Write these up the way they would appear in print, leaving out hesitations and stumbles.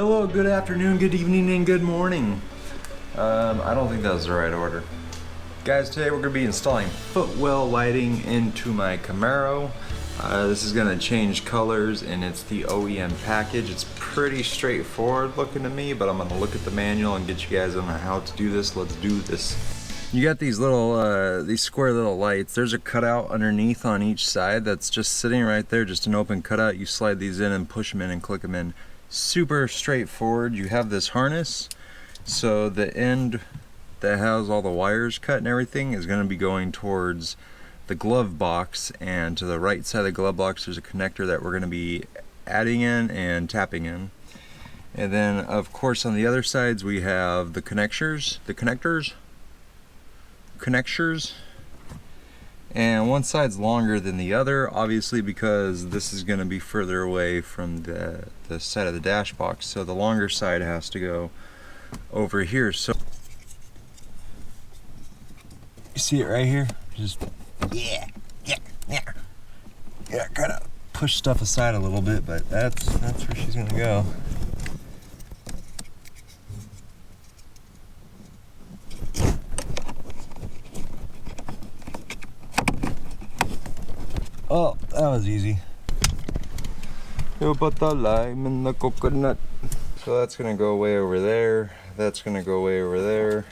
Hello, good afternoon, good evening, and good morning. I don't think that was the right order. Guys, today we're going to be installing Footwell lighting into my Camaro. This is going to change colors, and it's the OEM package. It's pretty straightforward looking to me, but I'm going to look at the manual and get you guys on how to do this. Let's do this. You got these little, these square little lights. There's a cutout underneath on each side that's just sitting right there, just an open cutout. You slide these in and push them in and click them in. Super straightforward. You have this harness, so the end that has all the wires cut and everything is going to be going towards the glove box, and to the right side of the glove box there's a connector that we're going to be adding in and tapping in. And then of course on the other sides we have the connectors, and one side's longer than the other, obviously, because this is going to be further away from the side of the dash box, so the longer side has to go over here. So you see it right here? Just yeah, kind of push stuff aside a little bit, but that's where she's going to go. Oh, that was easy. You put the lime in the coconut. So that's gonna go way over there. That's gonna go way over there.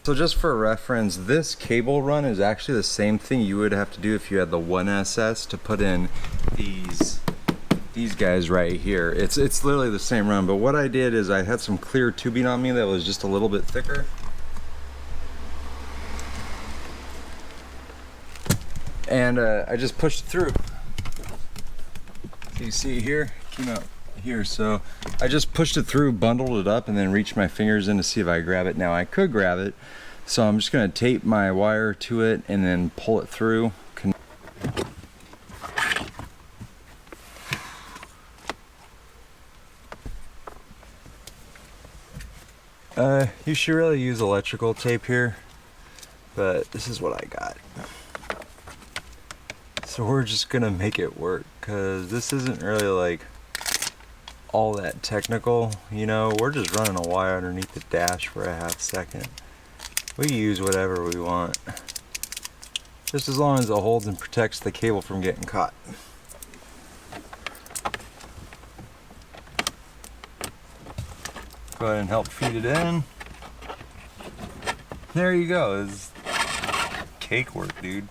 So just for reference, this cable run is actually the same thing you would have to do if you had the 1SS to put in these guys right here. It's literally the same run, but what I did is I had some clear tubing on me that was just a little bit thicker. And I just pushed it through. So you see here, came out here. So I just pushed it through, bundled it up, and then reached my fingers in to see if I grab it. Now I could grab it, so I'm just gonna tape my wire to it and then pull it through. You should really use electrical tape here, but this is what I got. So we're just gonna make it work, because this isn't really like all that technical, you know. We're just running a wire underneath the dash for a half second. We can use whatever we want, just as long as it holds and protects the cable from getting caught. Go ahead and help feed it in. There you go. It's cake work, dude.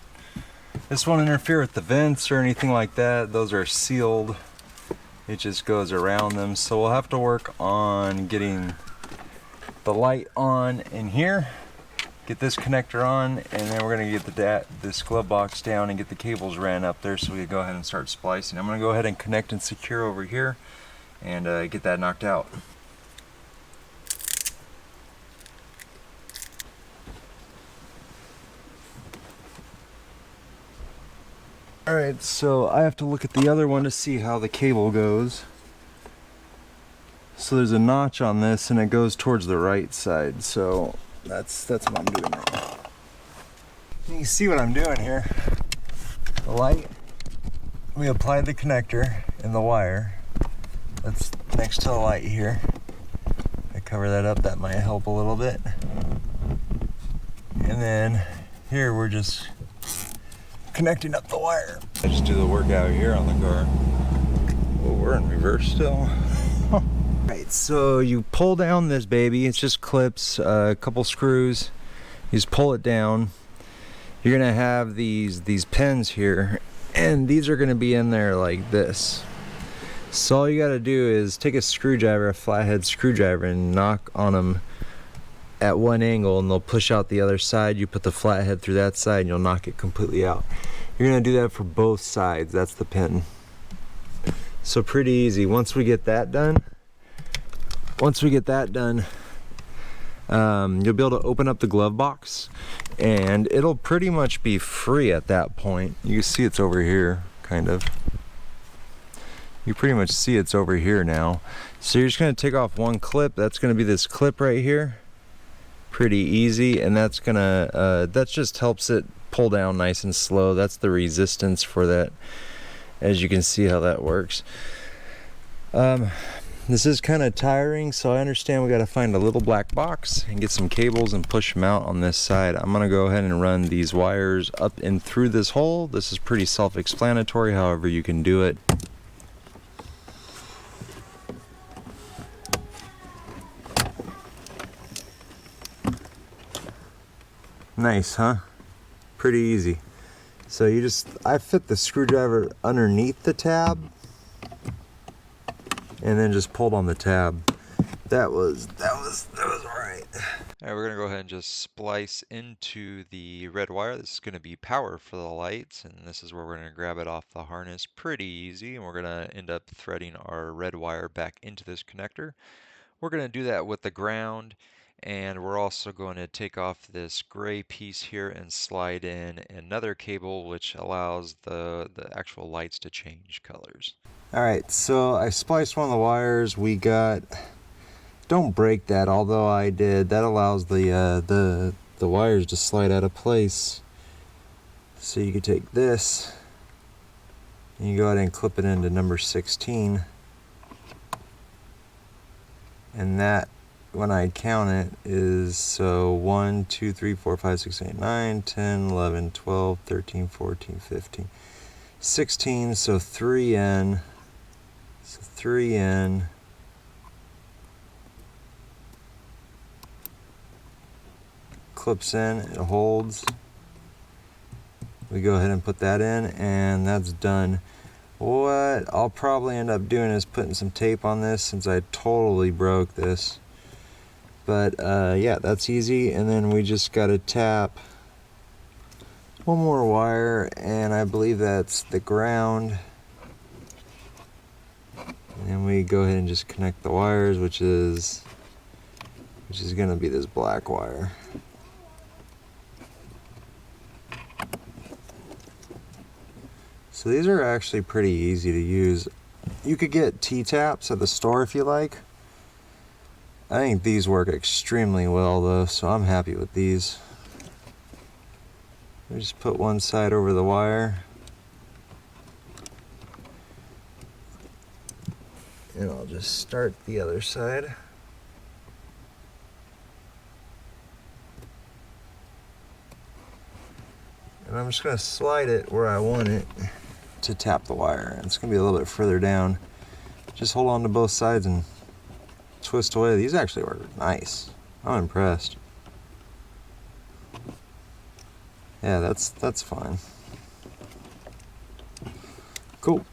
This won't interfere with the vents or anything like that. Those are sealed. It just goes around them. So we'll have to work on getting the light on in here, get this connector on, and then we're gonna get this glove box down and get the cables ran up there so we can go ahead and start splicing. I'm gonna go ahead and connect and secure over here and get that knocked out. Alright, so I have to look at the other one to see how the cable goes. So there's a notch on this and it goes towards the right side, so that's what I'm doing right now. You can see what I'm doing here. The light, we applied the connector and the wire. That's next to the light here. I cover that up, that might help a little bit. And then here we're just connecting up the wire. I just do the work out here on the car. Oh, we're in reverse still. Right, so you pull down this baby. It's just clips, a couple screws. You just pull it down. You're gonna have these pins here, and these are gonna be in there like this. So all you gotta do is take a screwdriver, a flathead screwdriver, and knock on them at one angle, and they'll push out the other side. You put the flathead through that side and you'll knock it completely out. You're gonna do that for both sides. That's the pin. So pretty easy. Once we get that done, you'll be able to open up the glove box and it'll pretty much be free at that point. You can see it's over here, kind of. You pretty much see it's over here now. So you're just gonna take off one clip. That's gonna be this clip right here. Pretty easy, and that's gonna that just helps it pull down nice and slow. That's the resistance for that, as you can see how that works. This is kind of tiring, so I understand we got to find a little black box and get some cables and push them out on this side. I'm going to go ahead and run these wires up and through this hole. This is pretty self-explanatory, however you can do it. Nice, huh? Pretty easy. So I fit the screwdriver underneath the tab and then just pulled on the tab. That was all right. All right, we're gonna go ahead and just splice into the red wire. This is gonna be power for the lights, and this is where we're gonna grab it off the harness. Pretty easy, and we're gonna end up threading our red wire back into this connector. We're gonna do that with the ground, and we're also going to take off this gray piece here and slide in another cable which allows the actual lights to change colors. Alright, so I spliced one of the wires. We got, don't break that, although I did. That allows the wires to slide out of place. So you could take this and you go ahead and clip it into number 16. And that, when I count it, is so 1, 2, 3, 4, 5, 6, 8, 9, 10, 11, 12, 13, 14, 15, 16, so 3N. So 3N. Clips in, it holds. We go ahead and put that in, and that's done. What I'll probably end up doing is putting some tape on this since I totally broke this. But yeah, that's easy. And then we just got to tap one more wire, and I believe that's the ground. And we go ahead and just connect the wires, which is going to be this black wire. So these are actually pretty easy to use. You could get T-taps at the store if you like. I think these work extremely well though, so I'm happy with these. We just put one side over the wire. And I'll just start the other side. And I'm just going to slide it where I want it to tap the wire. And it's going to be a little bit further down. Just hold on to both sides and twist away. These actually work nice. I'm impressed. Yeah, that's fine. Cool.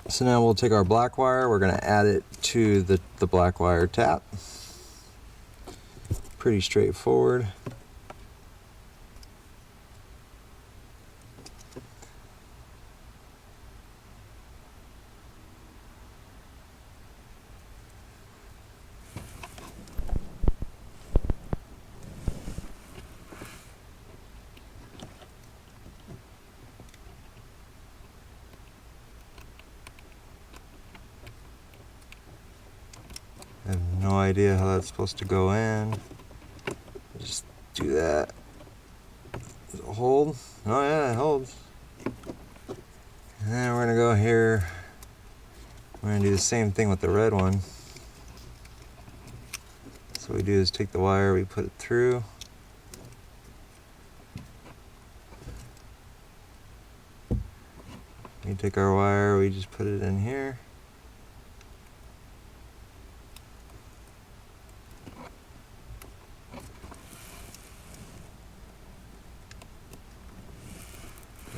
So now we'll take our black wire, we're going to add it to the black wire tap. Pretty straightforward. I have no idea how that's supposed to go in. Just do that. Does it hold? Oh yeah, it holds. And then we're gonna go here. We're gonna do the same thing with the red one. So what we do is take the wire, we put it through. We take our wire, we just put it in here.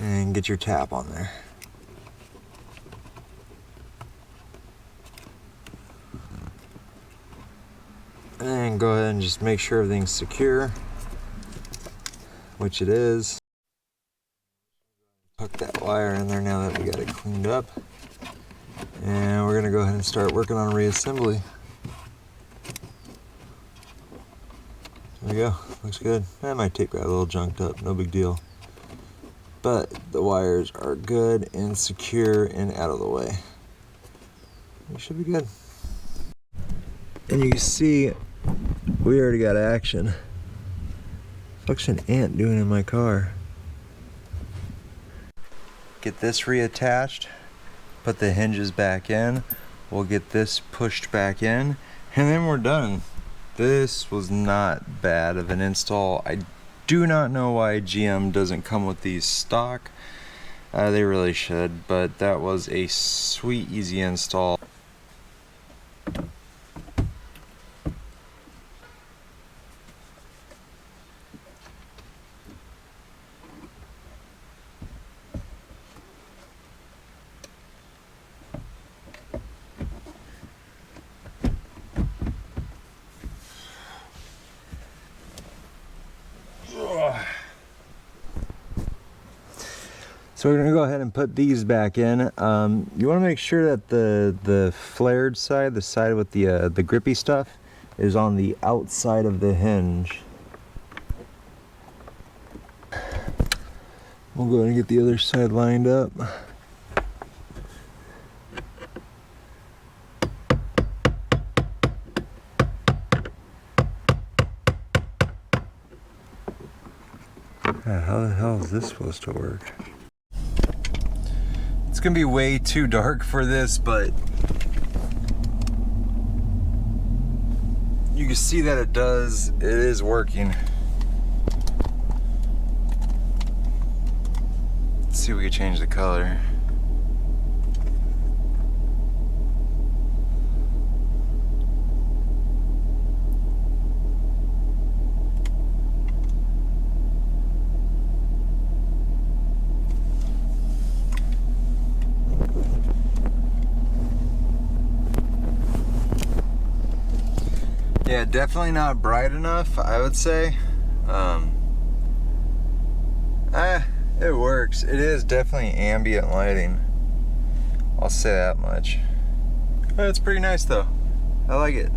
And get your tap on there. And go ahead and just make sure everything's secure, which it is. Hook that wire in there now that we got it cleaned up. And we're gonna go ahead and start working on reassembly. There we go, looks good. My tape got a little junked up, no big deal. But the wires are good and secure and out of the way. We should be good. And you can see we already got action. What's an ant doing in my car? Get this reattached, put the hinges back in. We'll get this pushed back in, and then we're done. This was not bad of an install. I do not know why GM doesn't come with these stock. They really should, but that was a sweet, easy install. So we're gonna go ahead and put these back in. You want to make sure that the flared side, the side with the grippy stuff, is on the outside of the hinge. We'll go ahead and get the other side lined up. How the hell is this supposed to work? It's gonna be way too dark for this, but you can see that it is working. Let's see if we can change the color. Yeah, definitely not bright enough, I would say. It works. It is definitely ambient lighting. I'll say that much. It's pretty nice though. I like it.